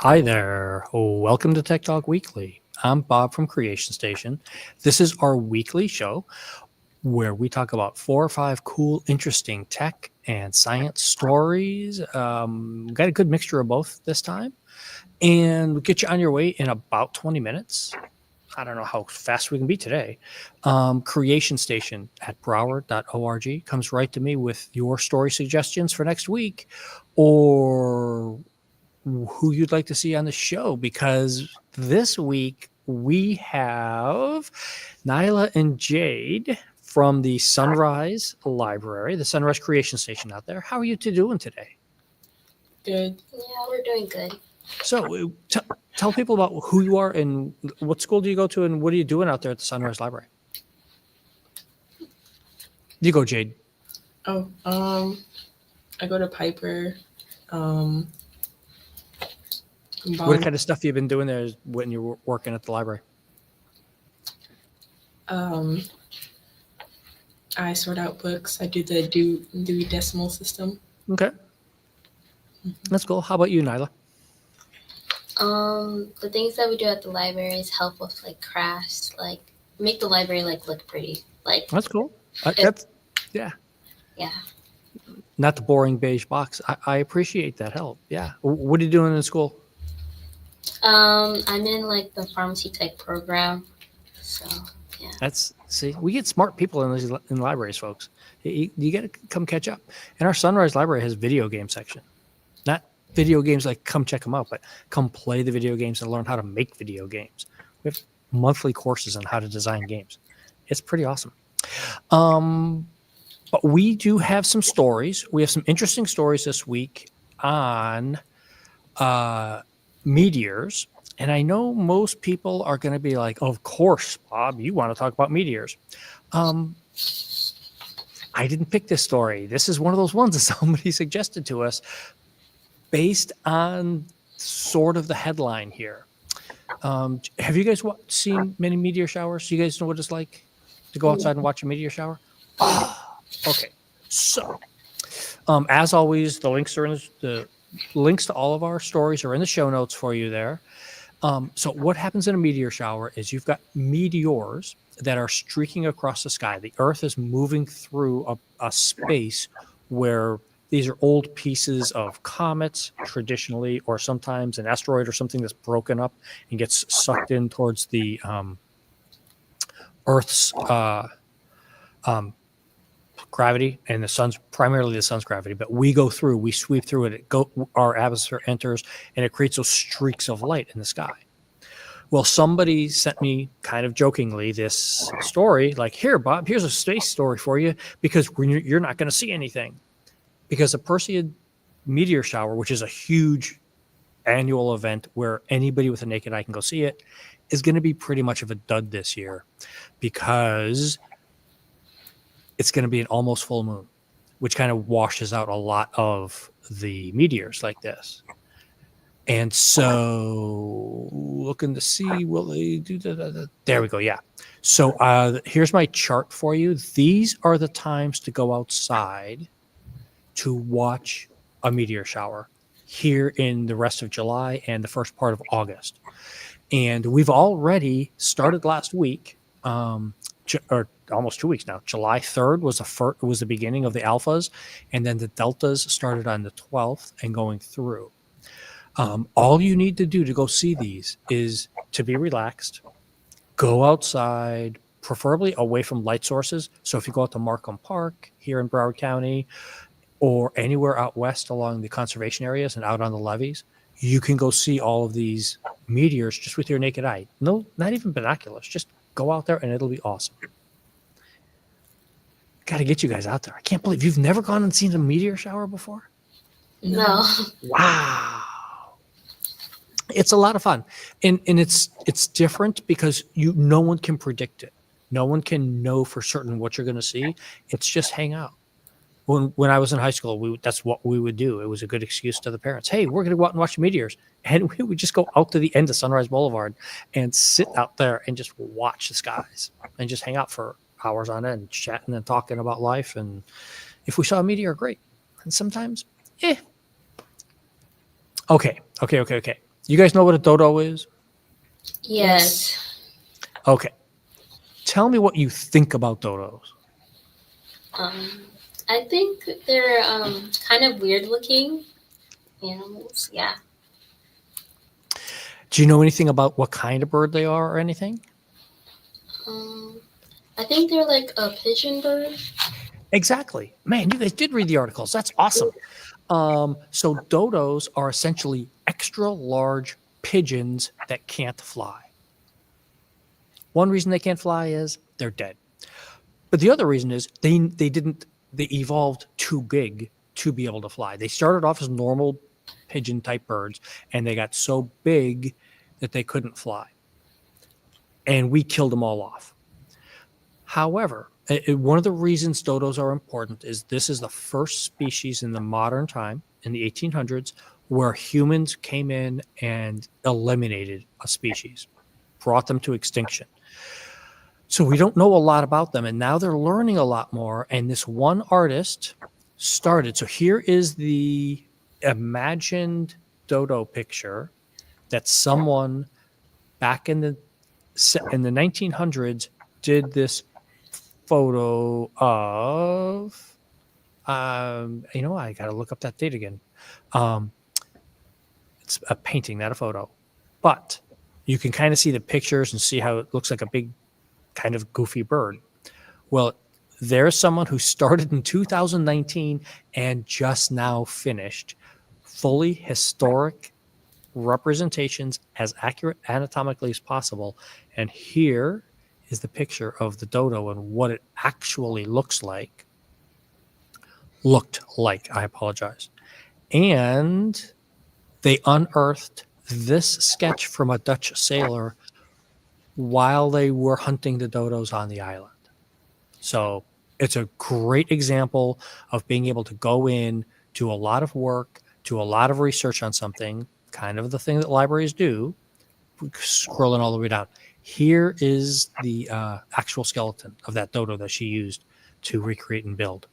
Hi there. Welcome to Tech Talk Weekly. I'm Bob from Creation Station. This is our weekly show where we talk about 4 or 5 cool, interesting tech and science stories. Got a good mixture of both this time. And we'll get you on your way in about 20 minutes. I don't know how fast we can be today. Creation Station at Broward.org comes right to me with your story suggestions for next week or who you'd like to see on the show, because this week we have Neilah and Jade from the Sunrise Library, the Sunrise Creation Station out there. How are you two doing today? Good. Yeah, we're doing good. So tell people about who you are and what school do you go to and what are you doing out there at the Sunrise Library? You go, Jade. Oh, I go to Piper. What kind of stuff you've been doing there when you're working at the library? I sort out books. I do the Dewey Decimal System. Okay. That's cool. How about you, Neilah? The things that we do at the library is help with like crafts, like make the library like look pretty. Like That's cool. Yeah. Not the boring beige box. I appreciate that help. Yeah. What are you doing in school? I'm in like the pharmacy tech program. So yeah. We get smart people in libraries, folks. You got to come catch up. And our Sunrise Library has video game section. Not video games like come check them out, but come play the video games and learn how to make video games. We have monthly courses on how to design games. It's pretty awesome. But we do have some stories. We have some interesting stories this week on meteors. And I know most people are going to be like, of course, Bob, you want to talk about meteors. I didn't pick this story. This is one of those ones that somebody suggested to us based on sort of the headline here. Have you guys seen many meteor showers? Do you guys know what it's like to go outside and watch a meteor shower? Okay. So, as always, the links to all of our stories are in the show notes for you there. So what happens in a meteor shower is you've got meteors that are streaking across the sky. The Earth is moving through a space where these are old pieces of comets traditionally, or sometimes an asteroid or something that's broken up and gets sucked in towards the Earth's gravity and primarily the sun's gravity, but we sweep through it. Our atmosphere enters and it creates those streaks of light in the sky. Well, somebody sent me kind of jokingly this story, like, here, Bob, here's a space story for you because you're not going to see anything. Because the Perseid meteor shower, which is a huge annual event where anybody with a naked eye can go see it, is going to be pretty much of a dud this year because it's going to be an almost full moon, which kind of washes out a lot of the meteors like this. And so looking to see, will they do that? There we go. Yeah. So here's my chart for you. These are the times to go outside to watch a meteor shower here in the rest of July and the first part of August. And we've already started last week, or almost 2 weeks now. July 3rd was the beginning of the alphas, and then the deltas started on the 12th and going through. All you need to do to go see these is to be relaxed, go outside, preferably away from light sources. So if you go out to Markham Park here in Broward County or anywhere out west along the conservation areas and out on the levees, you can go see all of these meteors just with your naked eye. No, not even binoculars. Just go out there and it'll be awesome. Got to get you guys out there. I can't believe you've never gone and seen a meteor shower before. No. Wow. It's a lot of fun. And it's different because no one can predict it. No one can know for certain what you're going to see. It's just hang out. When I was in high school, that's what we would do. It was a good excuse to the parents. Hey, we're going to go out and watch meteors. And we would just go out to the end of Sunrise Boulevard and sit out there and just watch the skies and just hang out for hours on end, chatting and talking about life. And if we saw a meteor, great. And sometimes, Okay. You guys know what a dodo is? Yes. Okay. Tell me what you think about dodos. I think they're kind of weird looking animals. Yeah. Do you know anything about what kind of bird they are or anything? Um, I think they're like a pigeon bird. Exactly. Man, you guys did read the articles. That's awesome. So dodos are essentially extra large pigeons that can't fly. One reason they can't fly is they're dead. But the other reason is they evolved too big to be able to fly. They started off as normal pigeon type birds and they got so big that they couldn't fly. And we killed them all off. However, one of the reasons dodos are important is this is the first species in the modern time, in the 1800s, where humans came in and eliminated a species, brought them to extinction. So we don't know a lot about them, and now they're learning a lot more. And this one artist started. So here is the imagined dodo picture that someone back in the 1900s did this photo of. I got to look up that date again. It's a painting, not a photo, but you can kind of see the pictures and see how it looks like a big kind of goofy bird. Well, there's someone who started in 2019 and just now finished fully historic representations as accurate anatomically as possible. And here is the picture of the dodo and what it actually looks like. Looked like, I apologize. And they unearthed this sketch from a Dutch sailor while they were hunting the dodos on the island. So it's a great example of being able to go in, do a lot of work, do a lot of research on something, kind of the thing that libraries do, scrolling all the way down. Here is the actual skeleton of that dodo that she used to recreate and build.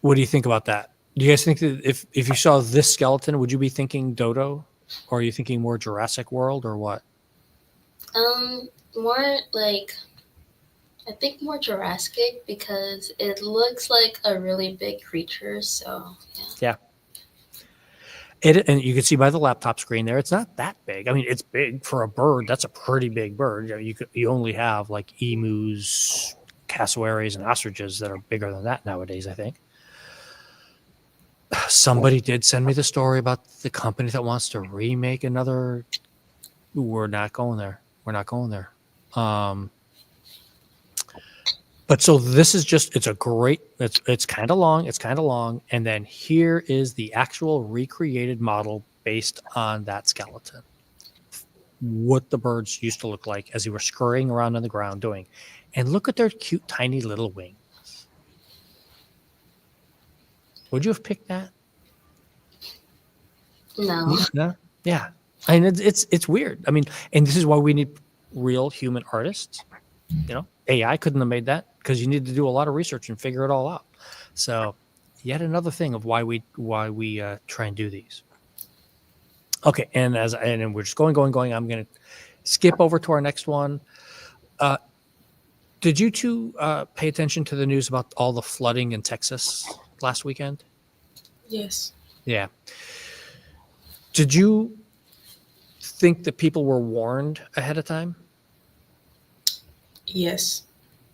What do you think about that? Do you guys think that if you saw this skeleton, would you be thinking dodo? Or are you thinking more Jurassic World or what? More like, I think more Jurassic because it looks like a really big creature. So yeah. And you can see by the laptop screen there, it's not that big. I mean, it's big for a bird. That's a pretty big bird. You only have like emus, cassowaries, and ostriches that are bigger than that nowadays, I think. Somebody did send me the story about the company that wants to remake another. We're not going there. We're not going there. But so this is just, it's kind of long. It's kind of long. And then here is the actual recreated model based on that skeleton. What the birds used to look like as they were scurrying around on the ground doing. And look at their cute, tiny little wings. Would you have picked that? No. No? Yeah. I mean, it's weird. I mean, and this is why we need real human artists. AI couldn't have made that because you need to do a lot of research and figure it all out. So yet another thing of why we try and do these. Okay. And we're just going. I'm going to skip over to our next one. Did you two pay attention to the news about all the flooding in Texas last weekend? Yes. Yeah. Did you think that people were warned ahead of time? Yes.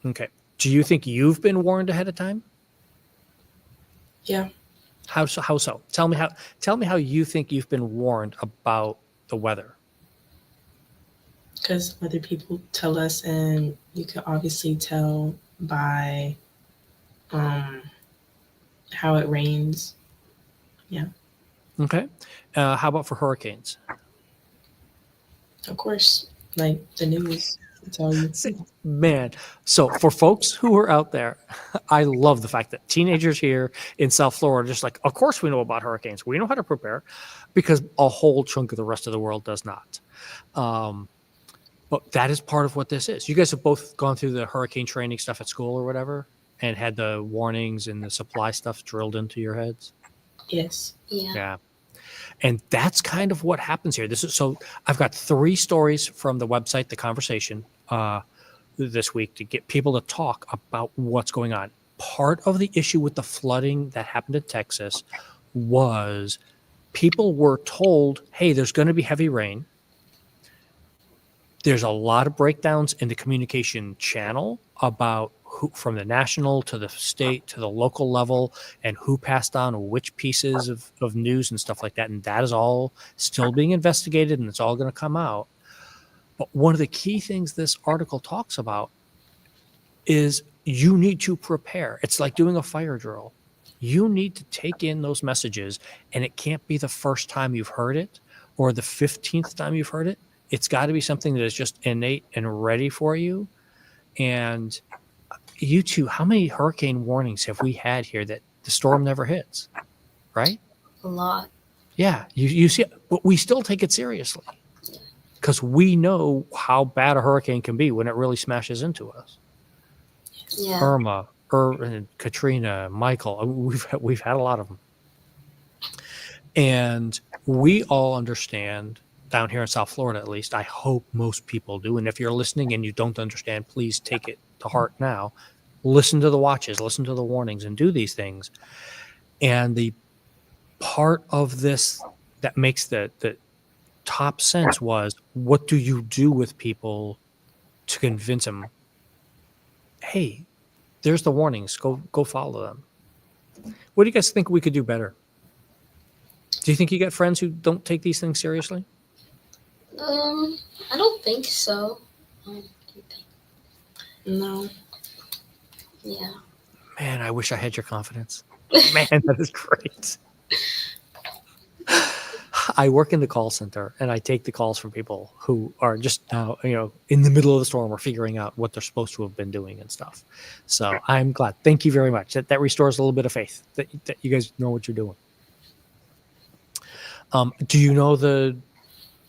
Okay. Do you think you've been warned ahead of time? Yeah. How so? Tell me how you think you've been warned about the weather. Because other people tell us, and you can obviously tell by how it rains. Yeah. Okay. How about for hurricanes? Of course, like the news tell you. Man, so for folks who are out there, I love the fact that teenagers here in South Florida are just like, of course we know about hurricanes. We know how to prepare, because a whole chunk of the rest of the world does not. But that is part of what this is. You guys have both gone through the hurricane training stuff at school or whatever, and had the warnings and the supply stuff drilled into your heads. Yes. Yeah. Yeah. And that's kind of what happens here. So I've got 3 stories from the website, The Conversation, this week to get people to talk about what's going on. Part of the issue with the flooding that happened in Texas was people were told, hey, there's going to be heavy rain. There's a lot of breakdowns in the communication channel about who, from the national to the state to the local level, and who passed on which pieces of news and stuff like that. And that is all still being investigated, and it's all going to come out. But one of the key things this article talks about is you need to prepare. It's like doing a fire drill. You need to take in those messages, and it can't be the first time you've heard it or the 15th time you've heard it. It's got to be something that is just innate and ready for you. And you two, how many hurricane warnings have we had here that the storm never hits, right? A lot. Yeah, you see, but we still take it seriously because we know how bad a hurricane can be when it really smashes into us. Yeah. Irma, Katrina, Michael, we've had a lot of them. And we all understand down here in South Florida, at least, I hope most people do. And if you're listening and you don't understand, please take it to heart now. Listen to the watches, listen to the warnings, and do these things. And the part of this that makes the top sense was, what do you do with people to convince them, hey, there's the warnings, go follow them? What do you guys think we could do better? Do you think you got friends who don't take these things seriously? I don't think so. Do you think? No. Yeah. Man, I wish I had your confidence. Man, that is great. I work in the call center, and I take the calls from people who are just now, in the middle of the storm or figuring out what they're supposed to have been doing and stuff. So I'm glad. Thank you very much. That restores a little bit of faith that you guys know what you're doing. Do you know the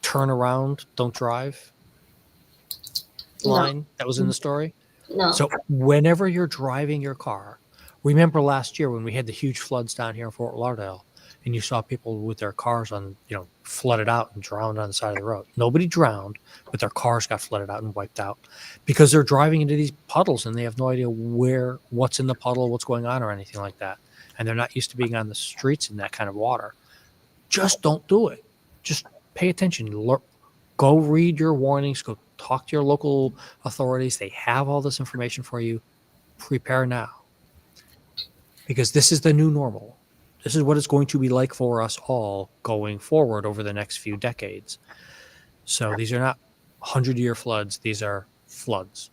turn around, don't drive line that was in the story? No. So whenever you're driving your car, remember last year when we had the huge floods down here in Fort Lauderdale, and you saw people with their cars flooded out and drowned on the side of the road. Nobody drowned, but their cars got flooded out and wiped out because they're driving into these puddles and they have no idea what's in the puddle, what's going on, or anything like that. And they're not used to being on the streets in that kind of water. Just don't do it. Just pay attention. Go read your warnings. Go talk to your local authorities. They have all this information for you. Prepare now. Because this is the new normal. This is what it's going to be like for us all going forward over the next few decades. So these are not 100-year floods. These are floods.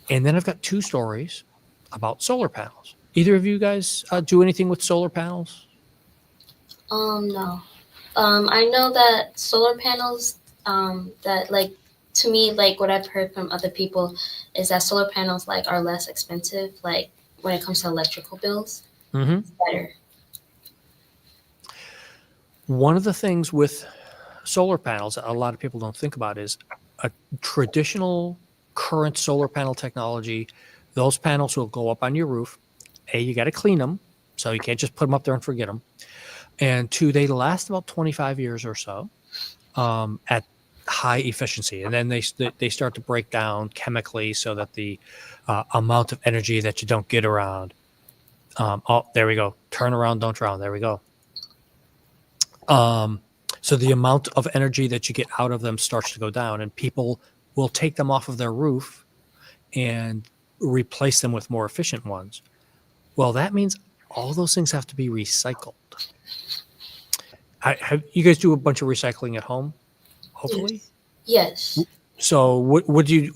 And then I've got 2 stories about solar panels. Either of you guys do anything with solar panels? No. I know that solar panels, to me, what I've heard from other people is that solar panels, are less expensive, when it comes to electrical bills. Mm-hmm. It's better. One of the things with solar panels that a lot of people don't think about is a traditional current solar panel technology. Those panels will go up on your roof. You got to clean them, so you can't just put them up there and forget them. And 2, they last about 25 years or so at high efficiency. And then they start to break down chemically so that the amount of energy that you don't get around. There we go. Turn around, don't drown. There we go. So the amount of energy that you get out of them starts to go down, and people will take them off of their roof and replace them with more efficient ones. Well, that means all those things have to be recycled. You guys do a bunch of recycling at home, hopefully? Yes. So what do you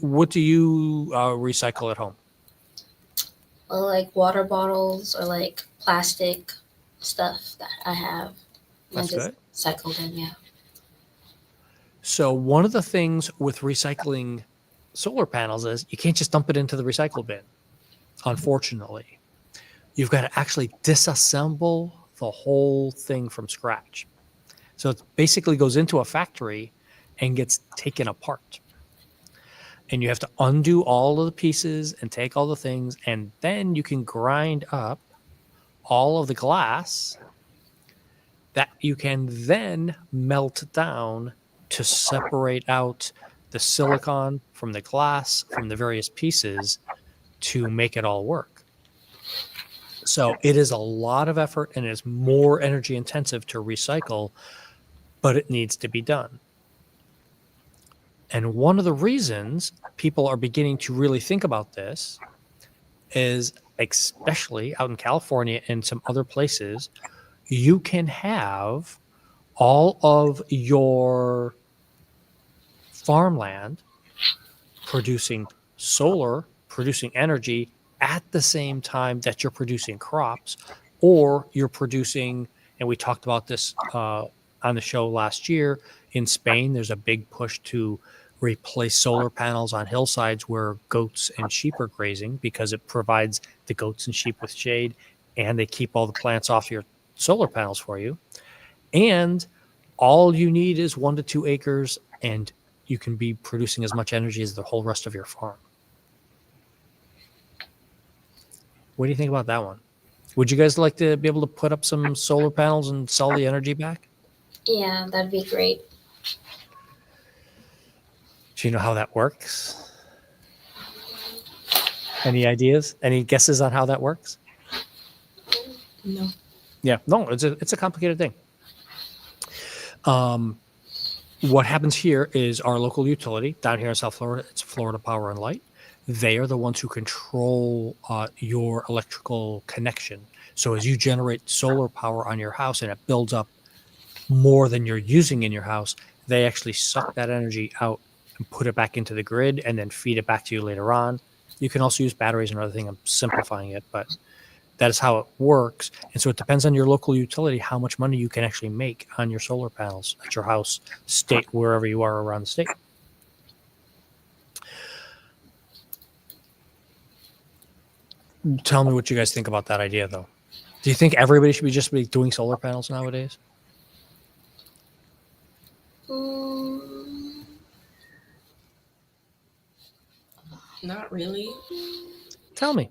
recycle at home? Well, water bottles or plastic stuff that I have. That's good. Recycle them, yeah. So one of the things with recycling solar panels is you can't just dump it into the recycle bin, unfortunately. You've got to actually disassemble the whole thing from scratch. So it basically goes into a factory and gets taken apart. And you have to undo all of the pieces and take all the things, and then you can grind up all of the glass that you can then melt down to separate out the silicon from the glass, from the various pieces to make it all work. So it is a lot of effort and it's more energy intensive to recycle, but it needs to be done. And one of the reasons people are beginning to really think about this is, especially out in California and some other places, you can have all of your farmland producing solar, producing energy at the same time that you're producing crops, or you're producing, and we talked about this on the show last year, in Spain, there's a big push to replace solar panels on hillsides where goats and sheep are grazing, because it provides the goats and sheep with shade, and they keep all the plants off your solar panels for you. And all you need is 1 to 2 acres, and you can be producing as much energy as the whole rest of your farm. What do you think about that one? Would you guys like to be able to put up some solar panels and sell the energy back? Yeah, that'd be great. Do you know how that works? Any ideas? Any guesses on how that works? No. Yeah, no, it's a complicated thing. What happens here is our local utility down here in South Florida, it's Florida Power and Light. They are the ones who control your electrical connection. So as you generate solar power on your house and it builds up more than you're using in your house, they actually suck that energy out and put it back into the grid and then feed it back to you later on. You can also use batteries and other things. I'm simplifying it, but that is how it works. And so it depends on your local utility how much money you can actually make on your solar panels at your house, state, wherever you are around the state. Tell me what you guys think about that idea, though. Do you think everybody should be just be doing solar panels nowadays? Not really. Tell me.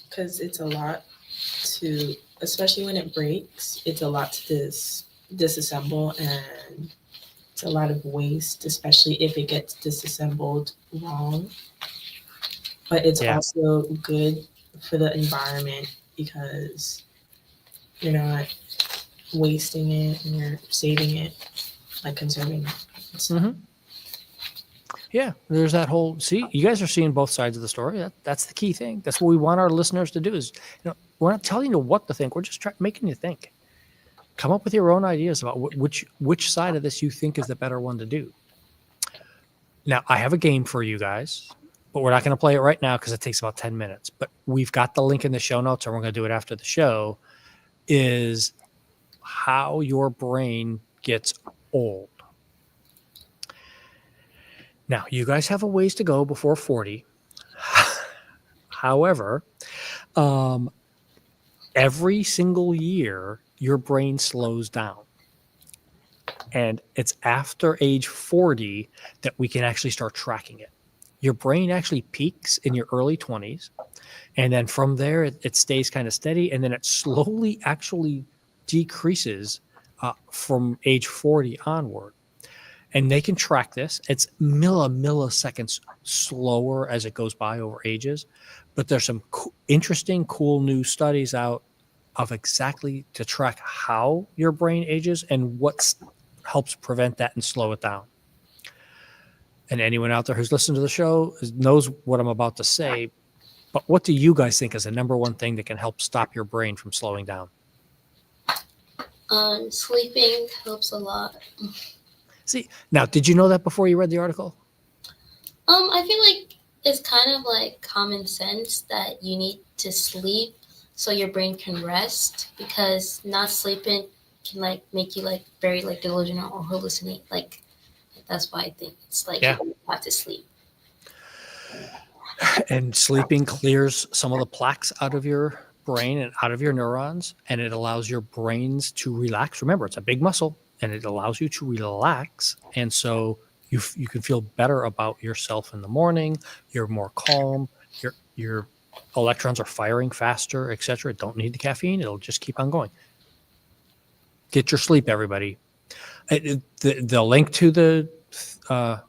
Because it's a lot to, especially when it breaks, it's a lot to disassemble, and it's a lot of waste, especially if it gets disassembled wrong. But it's also good for the environment because you're not wasting it and you're saving it, like conserving it. Mm-hmm. Yeah, there's that whole, see, you guys are seeing both sides of the story. That's the key thing. That's what we want our listeners to do is, we're not telling you what to think. We're just making you think. Come up with your own ideas about which side of this you think is the better one to do. Now, I have a game for you guys, but we're not going to play it right now because it takes about 10 minutes. But we've got the link in the show notes, and we're going to do it after the show, is how your brain gets old. Now, you guys have a ways to go before 40. However, every single year, your brain slows down. And it's after age 40 that we can actually start tracking it. Your brain actually peaks in your early 20s. And then from there, it stays kind of steady. And then it slowly actually decreases from age 40 onward. And they can track this. It's milliseconds slower as it goes by over ages. But there's some interesting, cool new studies out of exactly to track how your brain ages and what helps prevent that and slow it down. And anyone out there who's listened to the show knows what I'm about to say. But what do you guys think is the number one thing that can help stop your brain from slowing down? Sleeping helps a lot. See, now, did you know that before you read the article? I feel like it's kind of like common sense that you need to sleep so your brain can rest, because not sleeping can like make you like very like delusional or hallucinate. Like that's why I think it's like you have to sleep. And sleeping clears some of the plaques out of your brain and out of your neurons, and it allows your brains to relax. Remember, it's a big muscle, and it allows you to relax, and so you can feel better about yourself in the morning. You're more calm. You're electrons are firing faster, etc. Don't need the caffeine. It'll just keep on going. Get your sleep, everybody. The link to the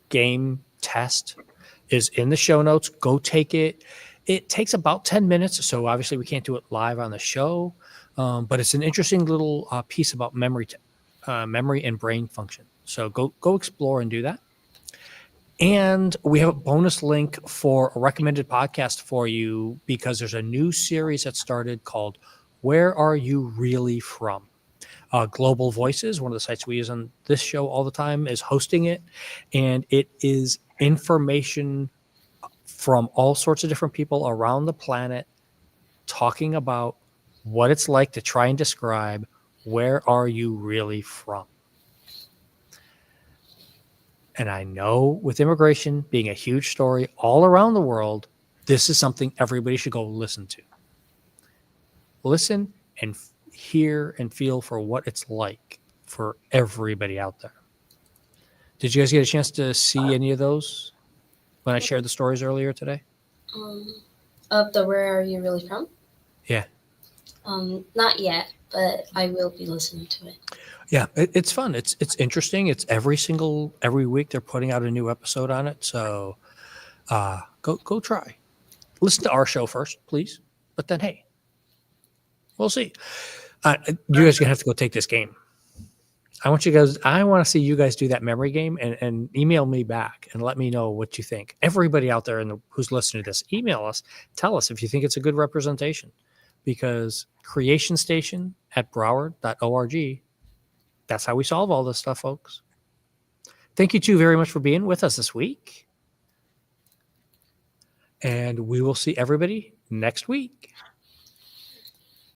game test is in the show notes. Go take it. It takes about 10 minutes. So obviously we can't do it live on the show, but it's an interesting little piece about memory and brain function. So go explore and do that. And we have a bonus link for a recommended podcast for you because there's a new series that started called Where Are You Really From? Global Voices, one of the sites we use on this show all the time, is hosting it. And it is information from all sorts of different people around the planet talking about what it's like to try and describe where are you really from. And I know with immigration being a huge story all around the world, this is something everybody should go listen to. Listen and hear and feel for what it's like for everybody out there. Did you guys get a chance to see any of those when I shared the stories earlier today? Of the Where Are You Really From? Yeah. Not yet, but I will be listening to it. Yeah, it's fun. It's interesting. It's every week they're putting out a new episode on it. So go try. Listen to our show first, please. But then, hey, we'll see. You guys are gonna have to go take this game. I want to see you guys do that memory game and email me back and let me know what you think. Everybody out there who's listening to this, email us. Tell us if you think it's a good representation. Because Creation Station at Broward.org, that's how we solve all this stuff, folks. Thank you two very much for being with us this week. And we will see everybody next week.